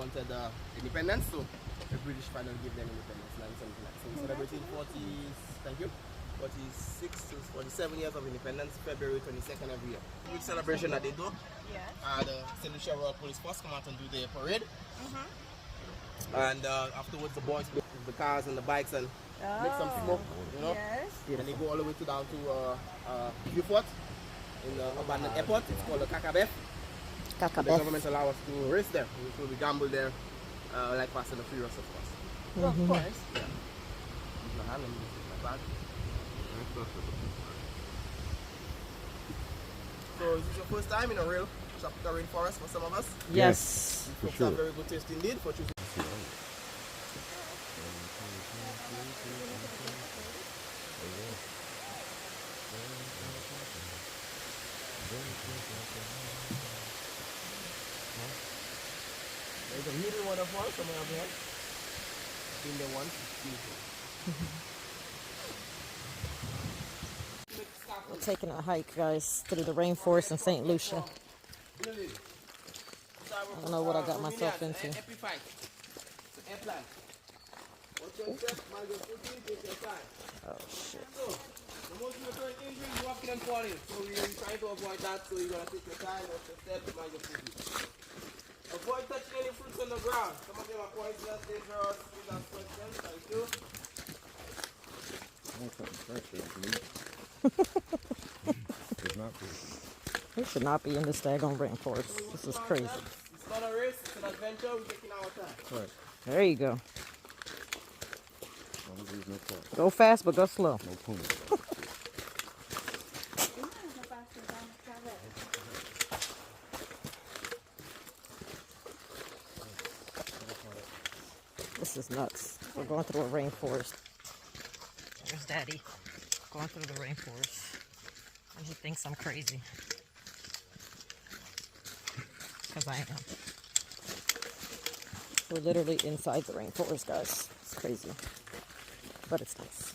Wanted independence, so the British finally gave them independence, 1979. So we celebrating 46 to 47 years of independence, February 22nd every year. Huge celebration that they do. Yeah. The St. Lucia Royal Police Force come out and do their parade. And afterwards the boys with the cars and the bikes and make some smoke, you know. Yes. And they go all the way down to Beaufort in the abandoned airport. It's called the Kakabef. The government allow us to race there. So we gamble there, like Fast and the Furious, of course. Of course. Yeah. Use my hand and use my bag. So is this your first time in a real tropical rainforest for some of us? Yes. For sure. Very good taste indeed for choosing. There's a hidden waterfall somewhere up here. In the one, We're taking a hike, guys, through the rainforest in St. Lucia. I don't know what I got myself into. Oh, shit. The most recurrent injury is walking and falling. So we're trying to avoid that, so you're going to take your time, watch your step, mind your footing. Avoid touching any fruits on the ground. Some of them are poisonous, dangerous. Please ask questions. Thank you. It's not poisonous. We should not be in this daggone rainforest. This is crazy. It's not a race, it's an adventure. We're taking our time. Right. There you go. Go fast, but go slow. No pony. This is nuts. We're going through a rainforest. There's Daddy going through the rainforest. And he thinks I'm crazy. Because I am. We're literally inside the rainforest, guys. It's crazy. But it's nice.